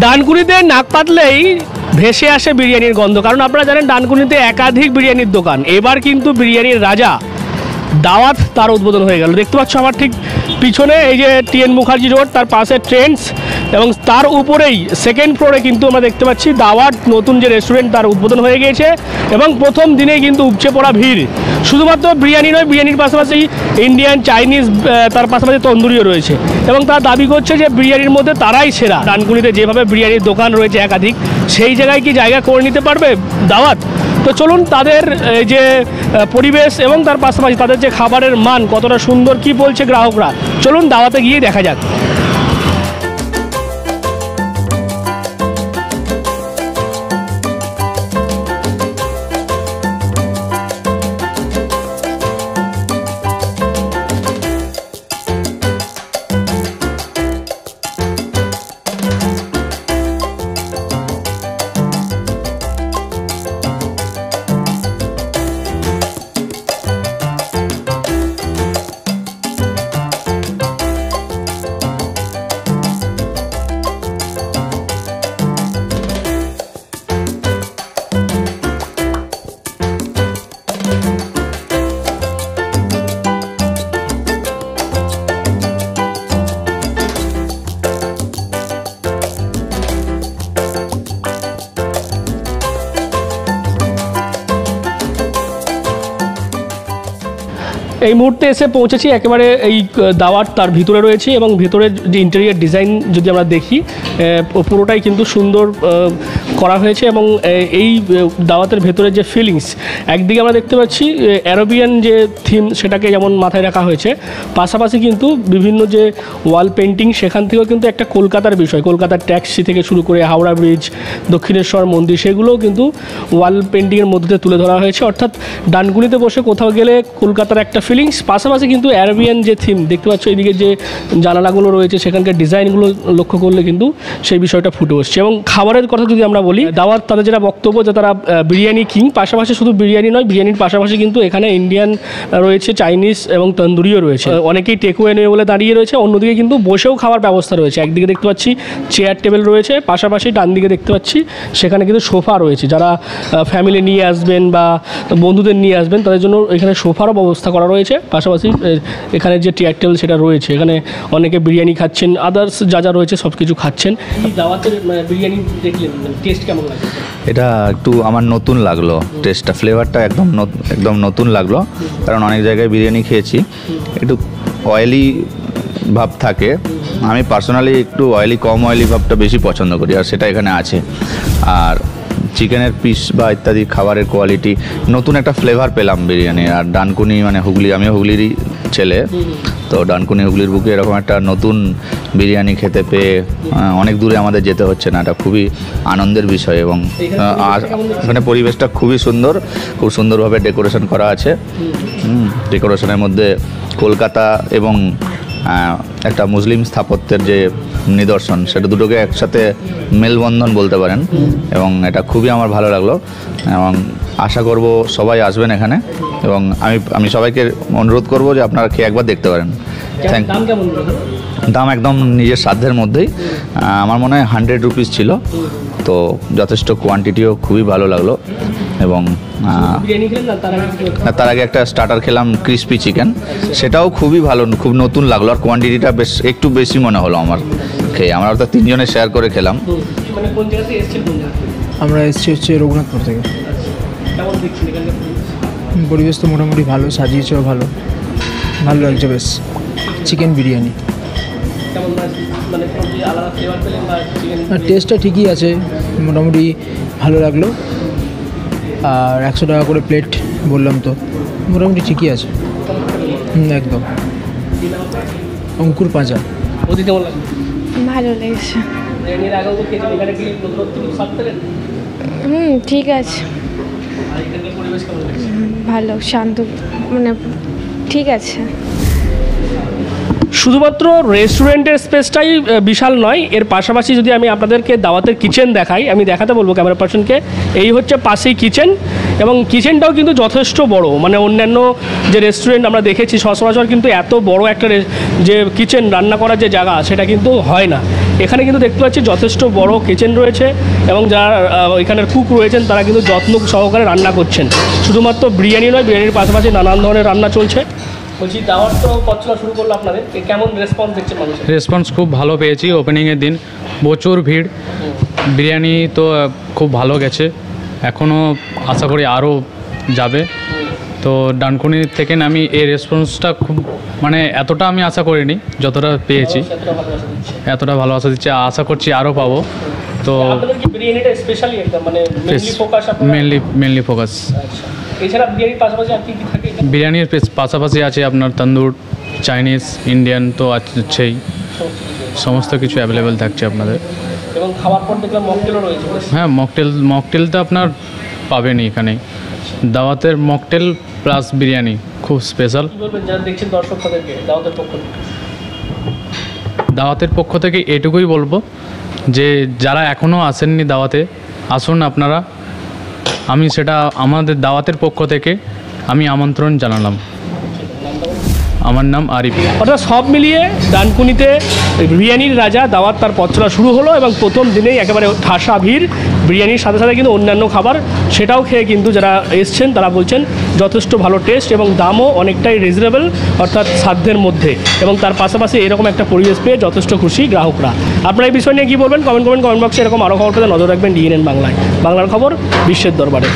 ডানকুনিতে নাক পাতলেই ভেসে আসে বিরিয়ানির গন্ধ, কারণ আপনারা জানেন ডানকুনিতে একাধিক বিরিয়ানির দোকান। এবার কিন্তু বিরিয়ানির রাজা দাওয়াত তার উদ্বোধন হয়ে গেল। দেখতে পাচ্ছ আমার ঠিক পিছনে এই যে টিএন মুখার্জি রোড, তার পাশে ট্রেন্ডস এবং তার উপরেই সেকেন্ড ফ্লোরে কিন্তু আমরা দেখতে পাচ্ছি দাওয়াত নতুন যে রেস্টুরেন্ট তার উদ্বোধন হয়ে গিয়েছে। এবং প্রথম দিনেই কিন্তু উপচে পড়া ভিড়। শুধুমাত্র বিরিয়ানি নয়, বিরিয়ানির পাশাপাশি ইন্ডিয়ান, চাইনিজ, তার পাশাপাশি তন্দুরিও রয়েছে। এবং তারা দাবি করছে যে বিরিয়ানির মধ্যে তারাই সেরা। ডানকুনিতে যেভাবে বিরিয়ানির দোকান রয়েছে একাধিক, সেই জায়গায় কি জায়গা করে নিতে পারবে দাওয়াত? তো চলুন তাদের যে পরিবেশ এবং তার পাশাপাশি তাদের যে খাবারের মান কতটা সুন্দর, কি বলছে গ্রাহকরা, চলুন দাওয়াতে গিয়ে দেখা যাক। এই মুহূর্তে এসে পৌঁছেছি একেবারে এই দাওয়াত তার ভিতরে রয়েছে এবং ভিতরের যে ইন্টেরিয়ার ডিজাইন যদি আমরা দেখি পুরোটাই কিন্তু সুন্দর করা হয়েছে। এবং এই দাওয়াতের ভেতরে যে ফিলিংস, একদিকে আমরা দেখতে পাচ্ছি অ্যারাবিয়ান যে থিম সেটাকে যেমন মাথায় রাখা হয়েছে, পাশাপাশি কিন্তু বিভিন্ন যে ওয়াল পেন্টিং সেখান থেকেও কিন্তু একটা কলকাতার বিষয়, কলকাতার ট্যাক্সি থেকে শুরু করে হাওড়া ব্রিজ, দক্ষিণেশ্বর মন্দির, সেগুলোও কিন্তু ওয়াল পেন্টিংয়ের মধ্যে তুলে ধরা হয়েছে। অর্থাৎ ডানকুনিতে বসে কোথাও গেলে কলকাতার একটা ফিলিংস, পাশাপাশি কিন্তু অ্যারাবিয়ান যে থিম দেখতে পাচ্ছ, এইদিকে যে জানালাগুলো রয়েছে সেখানকার ডিজাইনগুলো লক্ষ্য করলে কিন্তু সেই বিষয়টা ফুটে আসছে। এবং খাবারের কথা যদি আমরা বলি, দাওয়াত তাদের যেটা বক্তব্য যে তারা বিরিয়ানি কিং, পাশাপাশি শুধু বিরিয়ানি নয়, বিরিয়ানির পাশাপাশি কিন্তু এখানে ইন্ডিয়ান রয়েছে, চাইনিজ এবং তন্দুরিও রয়েছে। অনেকেই টেকওয়ে নেবে বলে দাঁড়িয়ে রয়েছে, অন্যদিকে কিন্তু বসেও খাওয়ার ব্যবস্থা রয়েছে। একদিকে দেখতে পাচ্ছি চেয়ার টেবিল রয়েছে, পাশাপাশি ডান দিকে দেখতে পাচ্ছি সেখানে কিন্তু সোফা রয়েছে। যারা ফ্যামিলি নিয়ে আসবেন বা বন্ধুদের নিয়ে আসবেন তাদের জন্য এখানে সোফারও ব্যবস্থা করা রয়েছে। পাশাপাশি এখানে যে চেয়ার টেবিল সেটা রয়েছে, এখানে অনেকে বিরিয়ানি খাচ্ছেন, আদার্স যা যা রয়েছে সব কিছু খাচ্ছেন। দাওয়াতের বিরিয়ানি দেখলেন, টেস্ট কেমন লাগে? এটা একটু আমার নতুন লাগলো, টেস্টটা, ফ্লেভারটা একদম নতুন লাগলো। কারণ অনেক জায়গায় বিরিয়ানি খেয়েছি, একটু অয়েলি ভাব থাকে। আমি পার্সোনালি একটু কম অয়েলি ভাবটা বেশি পছন্দ করি, আর সেটা এখানে আছে। আর চিকেনের পিস বা ইত্যাদি খাবারের কোয়ালিটি, নতুন একটা ফ্লেভার পেলাম বিরিয়ানির। আর ডানকুনি মানে হুগলি, আমিও হুগলিরই ছেলে, তো ডানকুনি হুগলির বুকে এরকম একটা নতুন বিরিয়ানি খেতে পেয়ে অনেক দূরে আমাদের যেতে হচ্ছে না, এটা খুবই আনন্দের বিষয়। এবং এখানে পরিবেশটা খুবই সুন্দর, খুব সুন্দরভাবে ডেকোরেশন করা আছে। ডেকোরেশনের মধ্যে কলকাতা এবং একটা মুসলিম স্থাপত্যের যে নিদর্শন, সেটা দুটোকে একসাথে মেলবন্ধন বলতে পারেন। এবং এটা খুবই আমার ভালো লাগলো এবং আশা করব সবাই আসবেন এখানে। এবং আমি সবাইকে অনুরোধ করব যে আপনারা খেয়ে একবার দেখতে পারেন। দাম একদম নিজের সাধ্যের মধ্যেই, আমার মনে হয় 100 রুপিস ছিল, তো যথেষ্ট কোয়ান্টিটিও খুবই ভালো লাগলো। এবং তার আগে একটা স্টার্টার খেলাম, ক্রিসপি চিকেন, সেটাও খুবই ভালো, খুব নতুন লাগলো। আর কোয়ান্টিটিটা একটু বেশি মনে হলো আমার খেয়ে। আমরা অর্থাৎ 3 জনে শেয়ার করে খেলাম। আমরা এসেছি হচ্ছে রঘুনাথপুর থেকে। পরিবেশ তো মোটামুটি ভালো, সাজিয়েছেও ভালো লাগছে বেশ। চিকেন বিরিয়ানি টেস্টটা ঠিকই আছে, মোটামুটি ভালো লাগলো। আর 100 টাকা করে প্লেট বললাম, তো মোটামুটি ঠিকই আছে। একদম। অঙ্কুর পাঁজা। ভালো লেগেছে। ঠিক আছে, ভালো, শান্ত, মানে ঠিক আছে। শুধুমাত্র রেস্টুরেন্টের স্পেসটাই বিশাল নয়, এর পাশাপাশি যদি আমি আপনাদেরকে দাওয়াতের কিচেন দেখাই, আমি দেখাতে বলবো ক্যামেরা পার্সনকে, এই হচ্ছে পাশেই কিচেন। এবং কিচেনটাও কিন্তু যথেষ্ট বড়, মানে অন্যান্য যে রেস্টুরেন্ট আমরা দেখেছি সচরাচর কিন্তু এত বড় একটা যে কিচেন, রান্না করার যে জায়গা, সেটা কিন্তু হয় না। এখানে কিন্তু দেখতে পাচ্ছি যথেষ্ট বড় কিচেন রয়েছে এবং যারা এখানের কুক রয়েছেন তারা কিন্তু যত্ন সহকারে রান্না করছেন। শুধুমাত্র বিরিয়ানি নয়, বিরিয়ানির পাশাপাশি নানান ধরনের রান্না চলছে। বলছি দাওয়াত তো পথ চলা শুরু করলো আপনাদের, কেমন রেসপন্স দেখছেন মানুষের? রেসপন্স খুব ভালো পেয়েছি। ওপেনিংয়ের দিন প্রচুর ভিড়, বিরিয়ানি তো খুব ভালো গেছে, এখনও আশা করি আরও যাবে। তো ডানকুনি থেকে আমি এই রেসপন্সটা খুব মানে এতটা আমি আশা করিনি, যতটা পেয়েছি এতটা ভালোবাসা দিচ্ছে, আশা করছি আরও পাবো। তো বিরিয়ানিটা স্পেশালি একদম মানে মেনলি ফোকাস। এছাড়া বিরিয়ানির পাশাপাশি আর কি কি থাকে? বিরিয়ানির পাশাপাশি আছে আপনার তন্দুর, চাইনিজ, ইন্ডিয়ান তো আছেই, সমস্ত কিছু অ্যাভেলেবেল থাকছে আপনাদের। এবং খাওয়ার পর দেখলাম মকটেলও রয়েছে। হ্যাঁ, মকটেলটা আপনার পাবেনই এখানে। দাওয়াতের মকটেল প্লাস বিরিয়ানি খুব স্পেশাল। কী বলবেন যারা দেখছেন দর্শক তাদেরকে দাওয়াতের পক্ষ থেকে? দাওয়াতের পক্ষ থেকে এটুকুই বলবো যে যারা এখনও আসেননি দাওয়াতে, আসুন আপনারা। আমি সেটা আমাদের দাওয়াতের পক্ষ থেকে আমি আমন্ত্রণ জানালাম। আমার নাম আরিফ। অর্থাৎ সব মিলিয়ে ডানকুনিতে বিরিয়ানির রাজা দাওয়াত তার পথ চলা শুরু হলো এবং প্রথম দিনেই একেবারে ঠাসা ভিড়। বিরিয়ানির সাথে সাথে কিন্তু অন্যান্য খাবার সেটাও খেয়ে কিন্তু যারা এসছেন তারা বলছেন যথেষ্ট ভালো টেস্ট এবং দামও অনেকটাই রিজনেবল, অর্থাৎ সাধ্যের মধ্যে। এবং তার পাশাপাশি এরকম একটা পরিবেশ পেয়ে যথেষ্ট খুশি গ্রাহকরা। আপনারা এই বিষয় নিয়ে কী বলবেন? কমেন্ট করবেন কমেন্ট বক্সে। এরকম আরও খবর পেতে নজর রাখবেন ডিএনএন বাংলায়। বাংলার খবর বিশ্বের দরবারে।